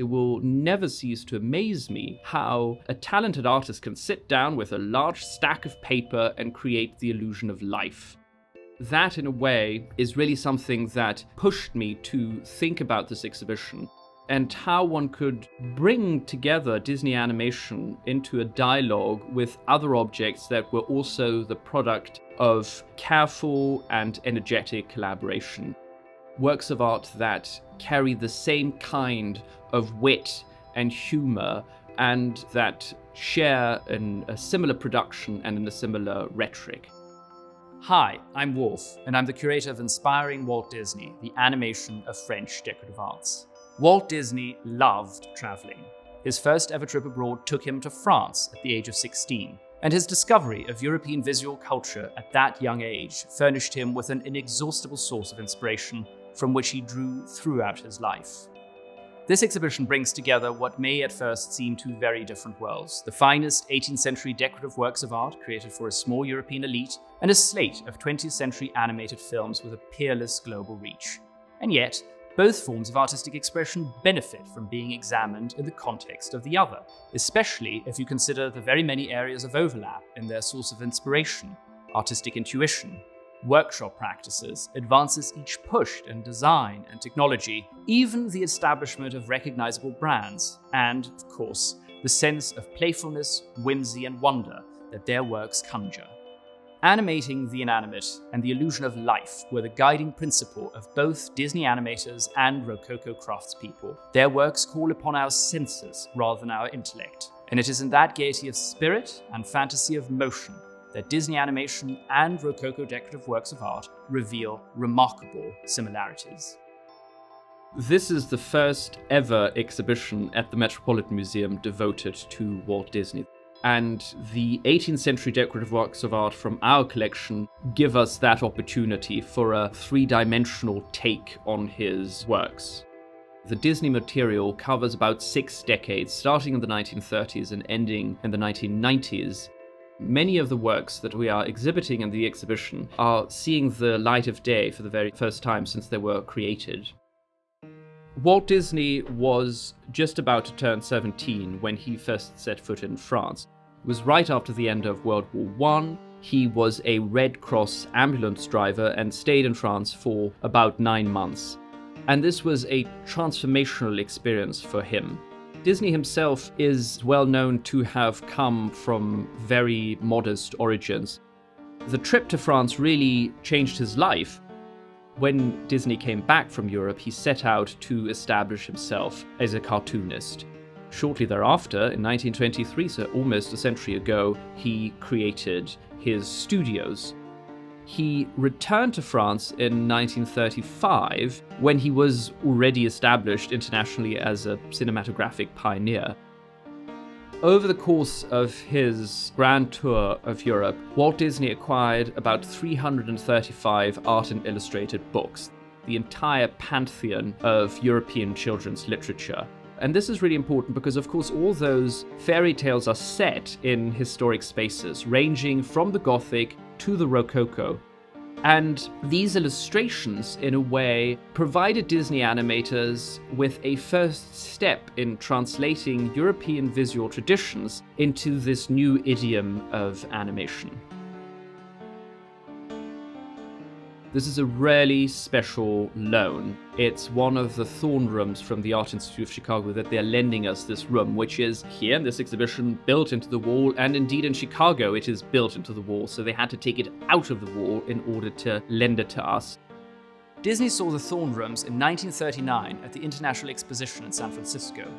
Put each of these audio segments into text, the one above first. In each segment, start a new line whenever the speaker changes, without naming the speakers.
It will never cease to amaze me how a talented artist can sit down with a large stack of paper and create the illusion of life. That, in a way, is really something that pushed me to think about this exhibition and how one could bring together Disney animation into a dialogue with other objects that were also the product of careful and energetic collaboration. Works of art that carry the same kind of wit and humor and that share in a similar production and in a similar rhetoric.
Hi, I'm Wolf, and I'm the curator of Inspiring Walt Disney, the animation of French decorative arts. Walt Disney loved traveling. His first ever trip abroad took him to France at the age of 16, and his discovery of European visual culture at that young age furnished him with an inexhaustible source of inspiration from which he drew throughout his life. This exhibition brings together what may at first seem two very different worlds: the finest 18th century decorative works of art created for a small European elite, and a slate of 20th century animated films with a peerless global reach. And yet, both forms of artistic expression benefit from being examined in the context of the other, especially if you consider the very many areas of overlap in their source of inspiration: artistic intuition, workshop practices, advances each pushed in design and technology, even the establishment of recognizable brands, and, of course, the sense of playfulness, whimsy, and wonder that their works conjure. Animating the inanimate and the illusion of life were the guiding principle of both Disney animators and Rococo craftspeople. Their works call upon our senses rather than our intellect, and it is in that gaiety of spirit and fantasy of motion that Disney animation and Rococo decorative works of art reveal remarkable similarities.
This is the first ever exhibition at the Metropolitan Museum devoted to Walt Disney. And the 18th century decorative works of art from our collection give us that opportunity for a three-dimensional take on his works. The Disney material covers about 6 decades, starting in the 1930s and ending in the 1990s. Many of the works that we are exhibiting in the exhibition are seeing the light of day for the very first time since they were created. Walt Disney was just about to turn 17 when he first set foot in France. It was right after the end of World War I. He was a Red Cross ambulance driver and stayed in France for about 9 months. And this was a transformational experience for him. Disney himself is well known to have come from very modest origins. The trip to France really changed his life. When Disney came back from Europe, he set out to establish himself as a cartoonist. Shortly thereafter, in 1923, so almost a century ago, he created his studios. He returned to France in 1935 when he was already established internationally as a cinematographic pioneer. Over the course of his grand tour of Europe, Walt Disney acquired about 335 art and illustrated books, the entire pantheon of European children's literature. And this is really important because, of course, all those fairy tales are set in historic spaces, ranging from the Gothic to the Rococo. And these illustrations, in a way, provided Disney animators with a first step in translating European visual traditions into this new idiom of animation. This is a really special loan. It's one of the Thorn Rooms from the Art Institute of Chicago that they're lending us this room, which is here in this exhibition built into the wall, and indeed in Chicago it is built into the wall, so they had to take it out of the wall in order to lend it to us.
Disney saw the Thorn Rooms in 1939 at the International Exposition in San Francisco.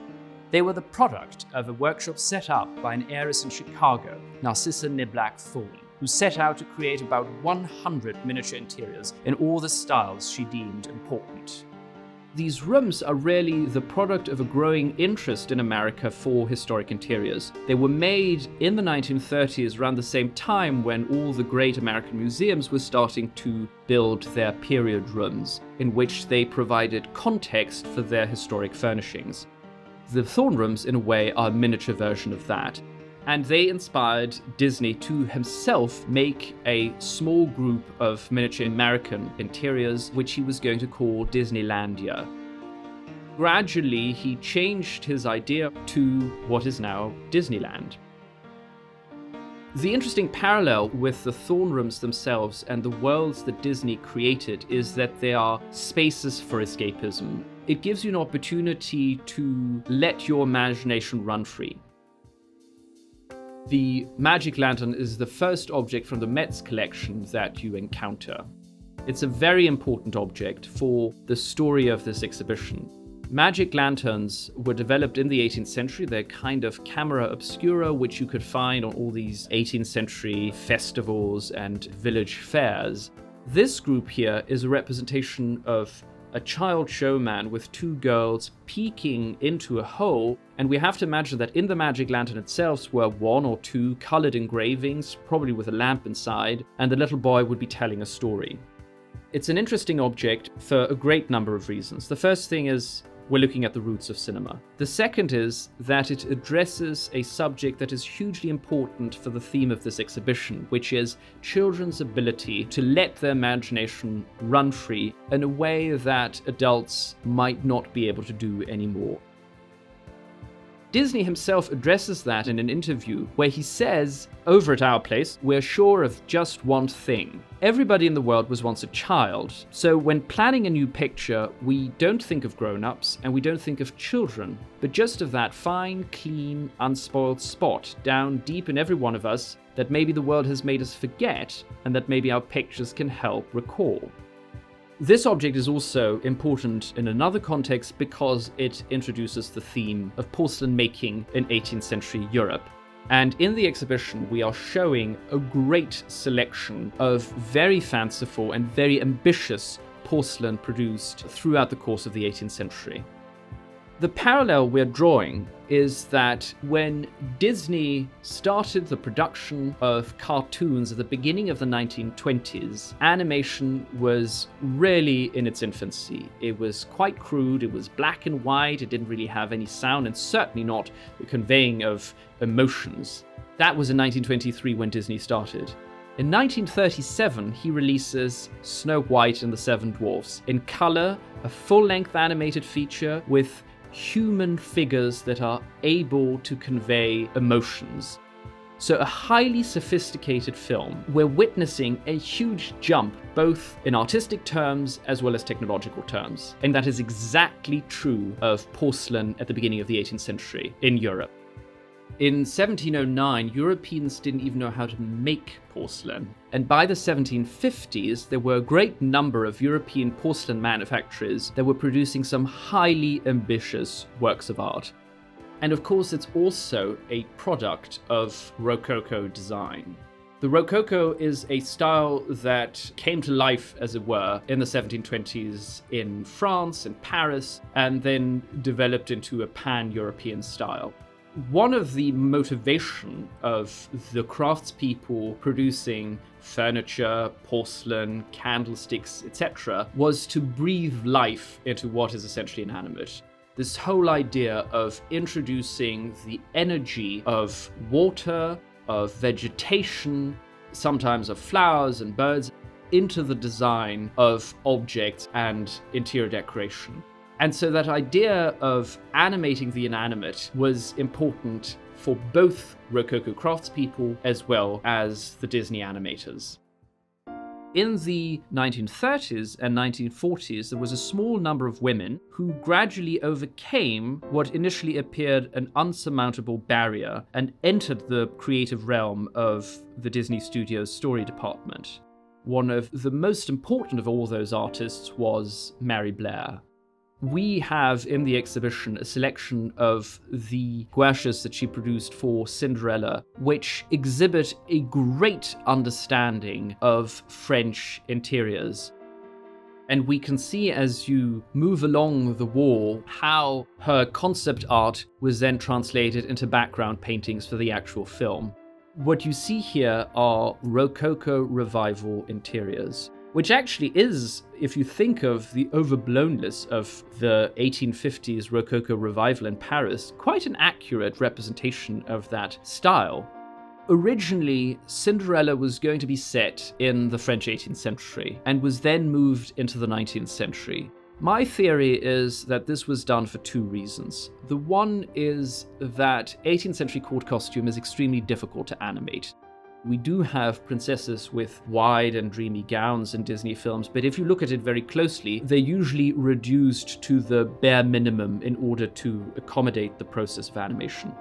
They were the product of a workshop set up by an heiress in Chicago, Narcissa Niblack Thorn, who set out to create about 100 miniature interiors in all the styles she deemed important.
These rooms are really the product of a growing interest in America for historic interiors. They were made in the 1930s, around the same time when all the great American museums were starting to build their period rooms, in which they provided context for their historic furnishings. The Thorn Rooms, in a way, are a miniature version of that. And they inspired Disney to himself make a small group of miniature American interiors, which he was going to call Disneylandia. gradually he changed his idea to what is now Disneyland. The interesting parallel with the throne rooms themselves and the worlds that Disney created is that they are spaces for escapism. It gives you an opportunity to let your imagination run free. The magic lantern is the first object from the Met's collection that you encounter. It's a very important object for the story of this exhibition. Magic lanterns were developed in the 18th century. They're kind of camera obscura, which you could find on all these 18th century festivals and village fairs. This group here is a representation of a child showman with two girls peeking into a hole, and we have to imagine that in the magic lantern itself were one or two colored engravings, probably with a lamp inside, and the little boy would be telling a story. It's an interesting object for a great number of reasons. The first thing is we're looking at the roots of cinema. The second is that it addresses a subject that is hugely important for the theme of this exhibition, which is children's ability to let their imagination run free in a way that adults might not be able to do anymore. Disney himself addresses that in an interview where he says, "Over at our place, we're sure of just one thing. Everybody in the world was once a child, so when planning a new picture, we don't think of grown-ups and we don't think of children, but just of that fine, clean, unspoiled spot down deep in every one of us that maybe the world has made us forget and that maybe our pictures can help recall." This object is also important in another context because it introduces the theme of porcelain making in 18th century Europe. And in the exhibition, we are showing a great selection of very fanciful and very ambitious porcelain produced throughout the course of the 18th century. The parallel we're drawing is that when Disney started the production of cartoons at the beginning of the 1920s, animation was really in its infancy. It was quite crude, it was black and white, it didn't really have any sound, and certainly not the conveying of emotions. That was in 1923 when Disney started. In 1937, he releases Snow White and the Seven Dwarfs in color, a full-length animated feature with human figures that are able to convey emotions. So a highly sophisticated film. We're witnessing a huge jump, both in artistic terms as well as technological terms. And that is exactly true of porcelain at the beginning of the 18th century in Europe. In 1709, Europeans didn't even know how to make porcelain. And by the 1750s, there were a great number of European porcelain manufacturers that were producing some highly ambitious works of art. And of course, it's also a product of Rococo design. The Rococo is a style that came to life, as it were, in the 1720s in France and Paris, and then developed into a pan-European style. One of the motivation of the craftspeople producing furniture, porcelain, candlesticks, etc., was to breathe life into what is essentially inanimate. This whole idea of introducing the energy of water, of vegetation, sometimes of flowers and birds, into the design of objects and interior decoration. And so that idea of animating the inanimate was important for both Rococo craftspeople as well as the Disney animators. In the 1930s and 1940s, there was a small number of women who gradually overcame what initially appeared an unsurmountable barrier and entered the creative realm of the Disney Studios story department. One of the most important of all those artists was Mary Blair. We have in the exhibition a selection of the gouaches that she produced for Cinderella, which exhibit a great understanding of French interiors. And we can see as you move along the wall how her concept art was then translated into background paintings for the actual film. What you see here are Rococo Revival interiors, which actually is, if you think of the overblownness of the 1850s Rococo Revival in Paris, quite an accurate representation of that style. Originally, Cinderella was going to be set in the French 18th century and was then moved into the 19th century. My theory is that this was done for two reasons. The one is that 18th century court costume is extremely difficult to animate. We do have princesses with wide and dreamy gowns in Disney films, but if you look at it very closely, they're usually reduced to the bare minimum in order to accommodate the process of animation.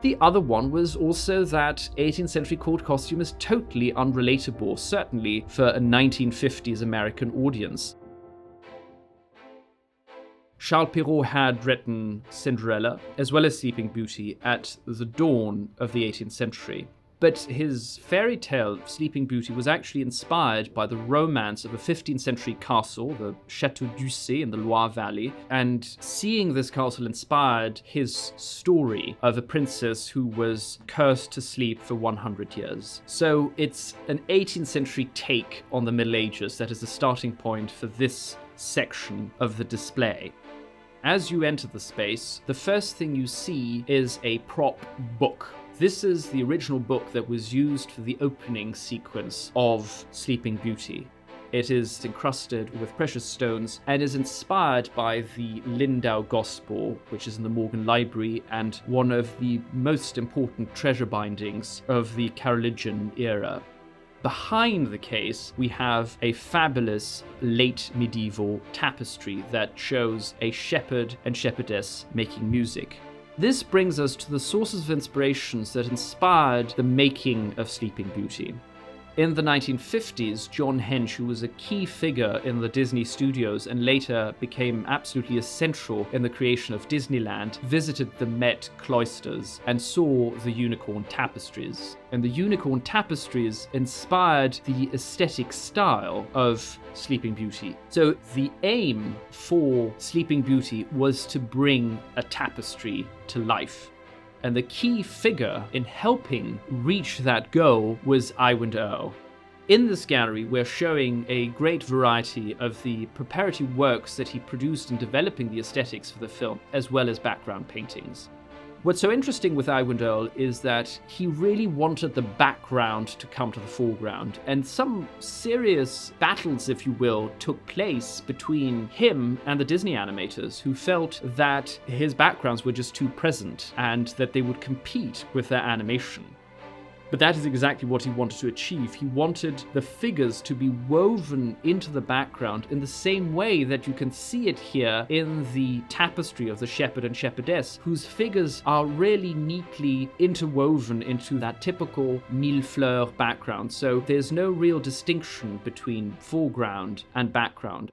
The other one was also that 18th century court costume is totally unrelatable, certainly for a 1950s American audience. Charles Perrault had written Cinderella, as well as Sleeping Beauty, at the dawn of the 18th century. But his fairy tale, Sleeping Beauty, was actually inspired by the romance of a 15th century castle, the Château d'Ussé in the Loire Valley, and seeing this castle inspired his story of a princess who was cursed to sleep for 100 years. So it's an 18th century take on the Middle Ages that is the starting point for this section of the display. As you enter the space, the first thing you see is a prop book. This is the original book that was used for the opening sequence of Sleeping Beauty. It is encrusted with precious stones and is inspired by the Lindau Gospel, which is in the Morgan Library and one of the most important treasure bindings of the Carolingian era. Behind the case, we have a fabulous late medieval tapestry that shows a shepherd and shepherdess making music. This brings us to the sources of inspirations that inspired the making of Sleeping Beauty. In the 1950s, John Hench, who was a key figure in the Disney Studios and later became absolutely essential in the creation of Disneyland, visited the Met cloisters and saw the unicorn tapestries. And the unicorn tapestries inspired the aesthetic style of Sleeping Beauty. So the aim for Sleeping Beauty was to bring a tapestry to life. And the key figure in helping reach that goal was Iwand Earle. In this gallery, we're showing a great variety of the preparatory works that he produced in developing the aesthetics for the film, as well as background paintings. What's so interesting with Iwand Earle is that he really wanted the background to come to the foreground, and some serious battles, if you will, took place between him and the Disney animators, who felt that his backgrounds were just too present and that they would compete with their animation. But that is exactly what he wanted to achieve. He wanted the figures to be woven into the background in the same way that you can see it here in the tapestry of the shepherd and shepherdess, whose figures are really neatly interwoven into that typical millefleur background. So there's no real distinction between foreground and background.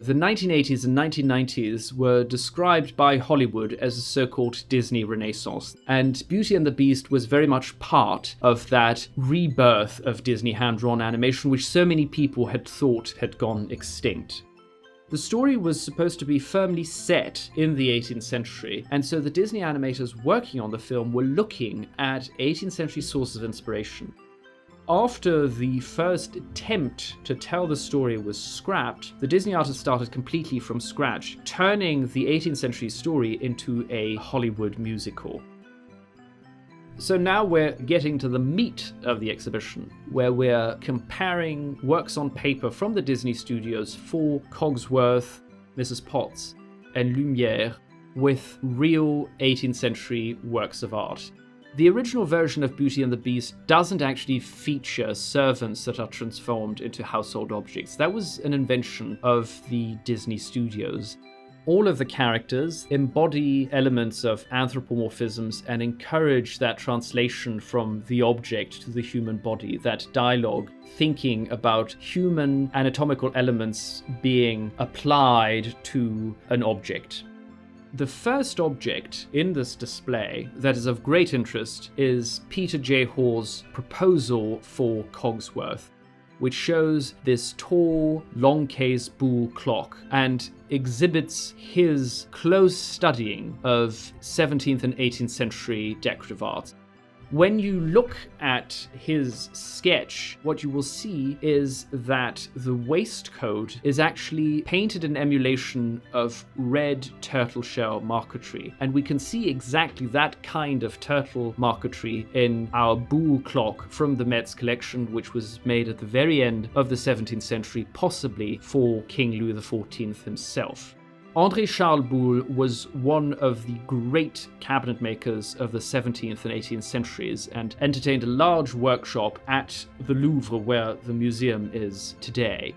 The 1980s and 1990s were described by Hollywood as a so-called Disney Renaissance, and Beauty and the Beast was very much part of that rebirth of Disney hand-drawn animation, which so many people had thought had gone extinct. The story was supposed to be firmly set in the 18th century, and so the Disney animators working on the film were looking at 18th century sources of inspiration. After the first attempt to tell the story was scrapped, the Disney artists started completely from scratch, turning the 18th century story into a Hollywood musical. So now we're getting to the meat of the exhibition, where we're comparing works on paper from the Disney Studios for Cogsworth, Mrs. Potts, and Lumière with real 18th century works of art. The original version of Beauty and the Beast doesn't actually feature servants that are transformed into household objects. That was an invention of the Disney Studios. All of the characters embody elements of anthropomorphisms and encourage that translation from the object to the human body, that dialogue, thinking about human anatomical elements being applied to an object. The first object in this display that is of great interest is Peter J. Hall's proposal for Cogsworth, which shows this tall, long-case buhl clock and exhibits his close studying of 17th and 18th century decorative art. When you look at his sketch, what you will see is that the waistcoat is actually painted in emulation of red turtle shell marquetry. And we can see exactly that kind of turtle marquetry in our Gould clock from the Met's collection, which was made at the very end of the 17th century, possibly for King Louis XIV himself. André Charles Gould was one of the great cabinet makers of the 17th and 18th centuries and entertained a large workshop at the Louvre, where the museum is today.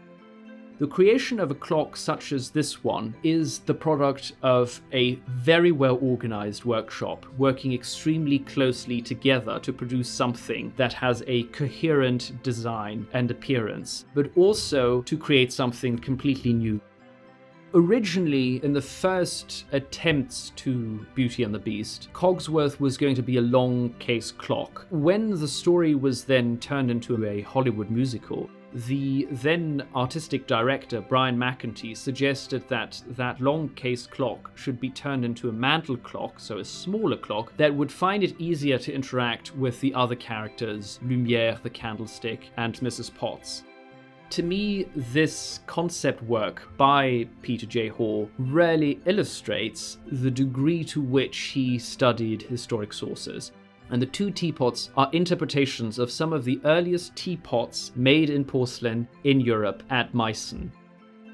The creation of a clock such as this one is the product of a very well-organized workshop, working extremely closely together to produce something that has a coherent design and appearance, but also to create something completely new. Originally, in the first attempts to Beauty and the Beast, Cogsworth was going to be a long case clock. When the story was then turned into a Hollywood musical, the then artistic director, Brian McEntee, suggested that that long case clock should be turned into a mantle clock, so a smaller clock, that would find it easier to interact with the other characters, Lumière, the candlestick, and Mrs. Potts. To me, this concept work by Peter J. Hall really illustrates the degree to which he studied historic sources. And the two teapots are interpretations of some of the earliest teapots made in porcelain in Europe at Meissen.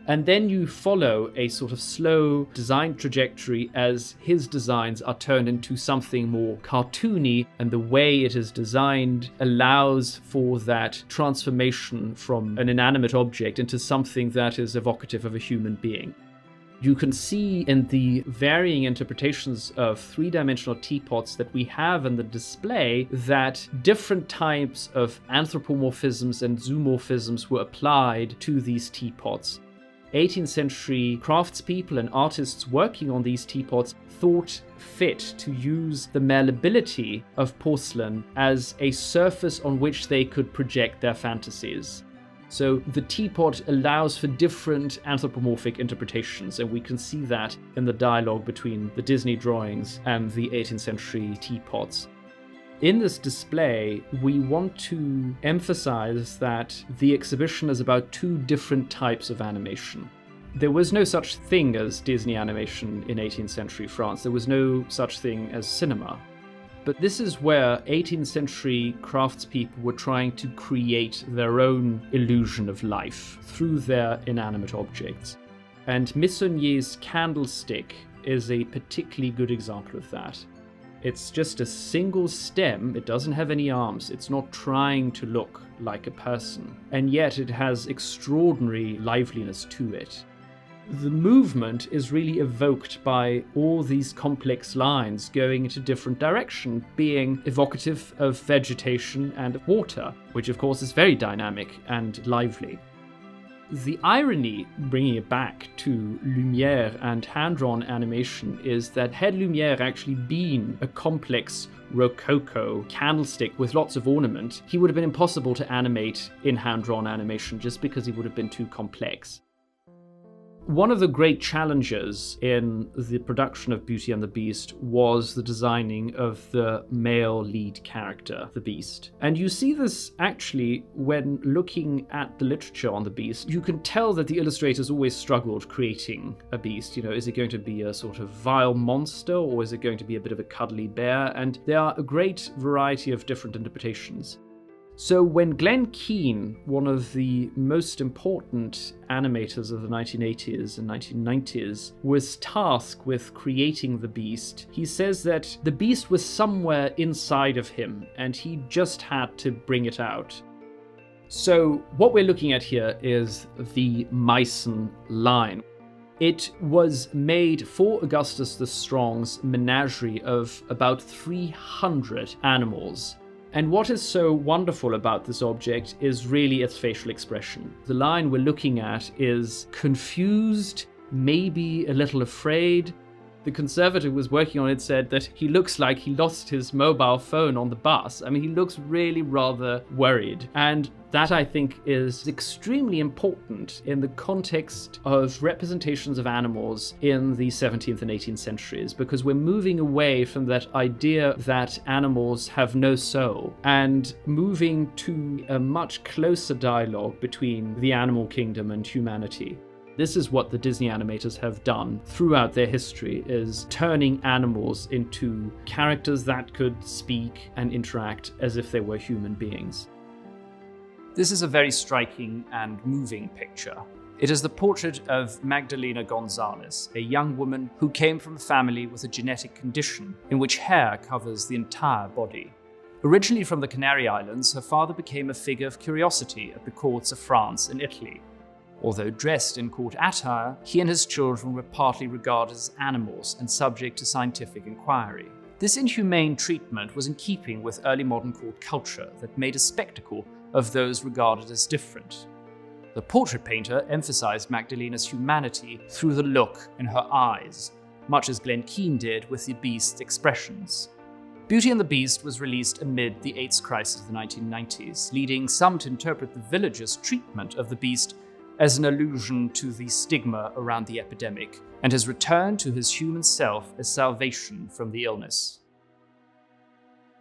And then you follow a sort of slow design trajectory as his designs are turned into something more cartoony, and the way it is designed allows for that transformation from an inanimate object into something that is evocative of a human being. You can see in the varying interpretations of three-dimensional teapots that we have in the display that different types of anthropomorphisms and zoomorphisms were applied to these teapots. 18th century craftspeople and artists working on these teapots thought fit to use the malleability of porcelain as a surface on which they could project their fantasies. So the teapot allows for different anthropomorphic interpretations, and we can see that in the dialogue between the Disney drawings and the 18th century teapots. In this display, we want to emphasize that the exhibition is about two different types of animation. There was no such thing as Disney animation in 18th century France. There was no such thing as cinema. But this is where 18th century craftspeople were trying to create their own illusion of life through their inanimate objects. And Meissonier's candlestick is a particularly good example of that. It's just a single stem, it doesn't have any arms, it's not trying to look like a person, and yet it has extraordinary liveliness to it. The movement is really evoked by all these complex lines going into different directions, being evocative of vegetation and water, which of course is very dynamic and lively. The irony, bringing it back to Lumière and hand-drawn animation, is that had Lumière actually been a complex Rococo candlestick with lots of ornament, he would have been impossible to animate in hand-drawn animation just because he would have been too complex. One of the great challenges in the production of Beauty and the Beast was the designing of the male lead character, the Beast. And you see this actually when looking at the literature on the Beast. You can tell that the illustrators always struggled creating a Beast. You know, is it going to be a sort of vile monster, or is it going to be a bit of a cuddly bear? And there are a great variety of different interpretations. So when Glenn Keane, one of the most important animators of the 1980s and 1990s, was tasked with creating the Beast, he says that the Beast was somewhere inside of him and he just had to bring it out. So what we're looking at here is the Meissen line. It was made for Augustus the Strong's menagerie of about 300 animals. And what is so wonderful about this object is really its facial expression. The lion we're looking at is confused, maybe a little afraid, The conservator who was working on it said that he looks like he lost his mobile phone on the bus. I mean, he looks really rather worried. And that, I think, is extremely important in the context of representations of animals in the 17th and 18th centuries, because we're moving away from that idea that animals have no soul and moving to a much closer dialogue between the animal kingdom and humanity. This is what the Disney animators have done throughout their history, is turning animals into characters that could speak and interact as if they were human beings.
This is a very striking and moving picture. It is the portrait of Magdalena Gonzalez, a young woman who came from a family with a genetic condition in which hair covers the entire body. Originally from the Canary Islands, her father became a figure of curiosity at the courts of France and Italy. Although dressed in court attire, he and his children were partly regarded as animals and subject to scientific inquiry. This inhumane treatment was in keeping with early modern court culture that made a spectacle of those regarded as different. The portrait painter emphasized Magdalena's humanity through the look in her eyes, much as Glenn Keane did with the Beast's expressions. Beauty and the Beast was released amid the AIDS crisis of the 1990s, leading some to interpret the villagers' treatment of the Beast as an allusion to the stigma around the epidemic, and his return to his human self as salvation from the illness.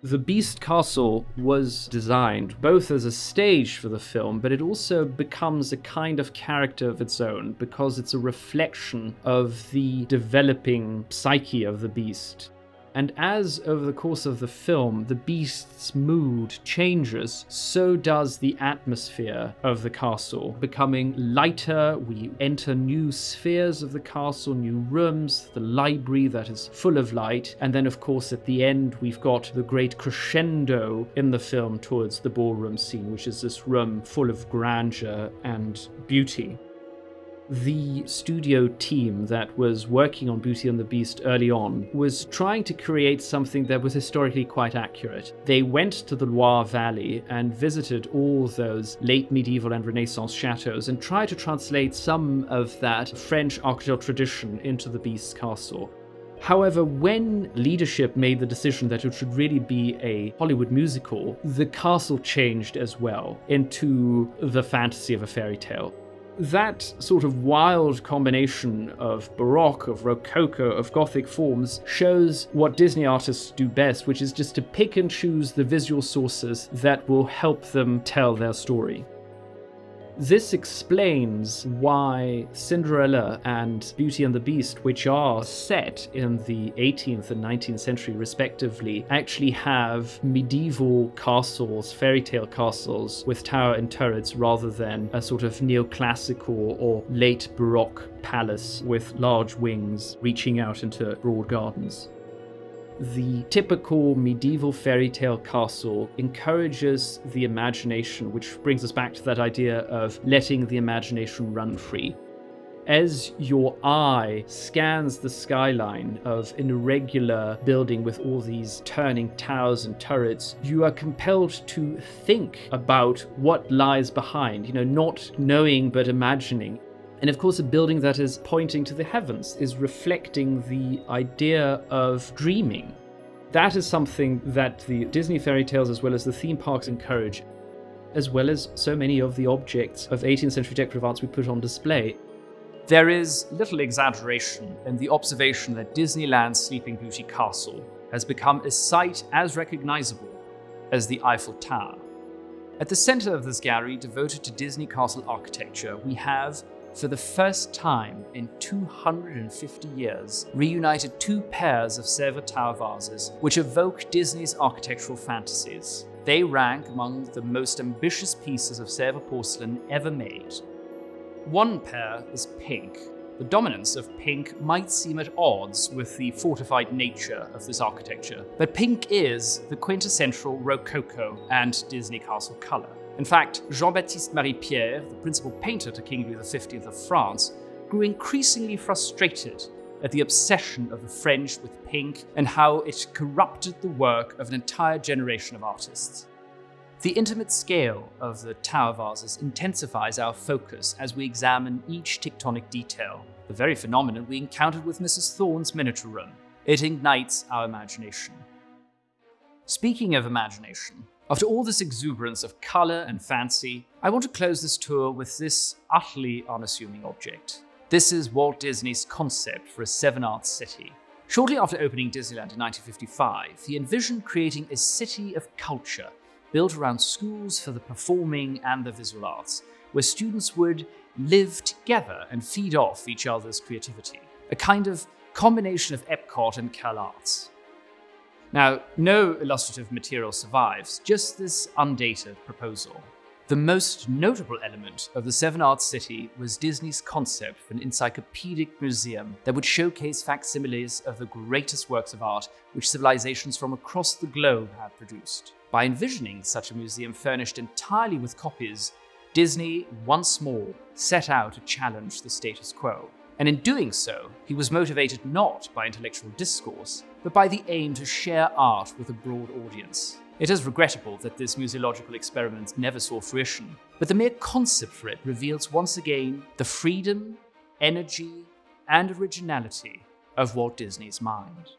The Beast Castle was designed both as a stage for the film, but it also becomes a kind of character of its own because it's a reflection of the developing psyche of the Beast. And as over the course of the film, the Beast's mood changes, so does the atmosphere of the castle, becoming lighter. We enter new spheres of the castle, new rooms, the library that is full of light. And then, of course, at the end, we've got the great crescendo in the film towards the ballroom scene, which is this room full of grandeur and beauty. The studio team that was working on Beauty and the Beast early on was trying to create something that was historically quite accurate. They went to the Loire Valley and visited all those late medieval and Renaissance chateaux and tried to translate some of that French architectural tradition into the Beast's castle. However, when leadership made the decision that it should really be a Hollywood musical, the castle changed as well into the fantasy of a fairy tale. That sort of wild combination of Baroque, of Rococo, of Gothic forms shows what Disney artists do best, which is just to pick and choose the visual sources that will help them tell their story. This explains why Cinderella and Beauty and the Beast, which are set in the 18th and 19th century respectively, actually have medieval castles, fairy tale castles with tower and turrets rather than a sort of neoclassical or late Baroque palace with large wings reaching out into broad gardens. The typical medieval fairy tale castle encourages the imagination, which brings us back to that idea of letting the imagination run free. As your eye scans the skyline of an irregular building with all these turning towers and turrets, you are compelled to think about what lies behind, not knowing but imagining. And of course, a building that is pointing to the heavens is reflecting the idea of dreaming. That is something that the Disney fairy tales as well as the theme parks encourage, as well as so many of the objects of 18th century decorative arts we put on display.
There is little exaggeration in the observation that Disneyland's Sleeping Beauty Castle has become a site as recognizable as the Eiffel Tower. At the center of this gallery devoted to Disney castle architecture, we have, for the first time in 250 years, reunited two pairs of Sèvres Tower vases which evoke Disney's architectural fantasies. They rank among the most ambitious pieces of Sèvres porcelain ever made. One pair is pink. The dominance of pink might seem at odds with the fortified nature of this architecture, but pink is the quintessential Rococo and Disney castle color. In fact, Jean-Baptiste Marie-Pierre, the principal painter to King Louis XV of France, grew increasingly frustrated at the obsession of the French with pink and how it corrupted the work of an entire generation of artists. The intimate scale of the tower vases intensifies our focus as we examine each tectonic detail, the very phenomenon we encountered with Mrs. Thorne's miniature room. It ignites our imagination. Speaking of imagination, after all this exuberance of colour and fancy, I want to close this tour with this utterly unassuming object. This is Walt Disney's concept for a seven-arts city. Shortly after opening Disneyland in 1955, he envisioned creating a city of culture built around schools for the performing and the visual arts, where students would live together and feed off each other's creativity. A kind of combination of Epcot and CalArts. Now, no illustrative material survives, just this undated proposal. The most notable element of the Seven Arts City was Disney's concept for an encyclopedic museum that would showcase facsimiles of the greatest works of art which civilizations from across the globe had produced. By envisioning such a museum furnished entirely with copies, Disney once more set out to challenge the status quo. And in doing so, he was motivated not by intellectual discourse, but by the aim to share art with a broad audience. It is regrettable that this museological experiment never saw fruition, but the mere concept for it reveals once again the freedom, energy, and originality of Walt Disney's mind.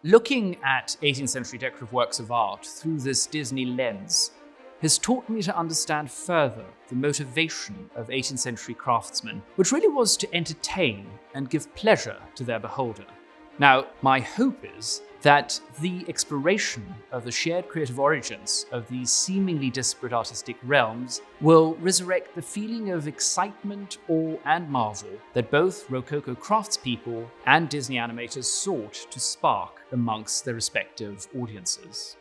Looking at 18th century decorative works of art through this Disney lens has taught me to understand further the motivation of 18th century craftsmen, which really was to entertain and give pleasure to their beholder. Now, my hope is that the exploration of the shared creative origins of these seemingly disparate artistic realms will resurrect the feeling of excitement, awe, and marvel that both Rococo craftspeople and Disney animators sought to spark amongst their respective audiences.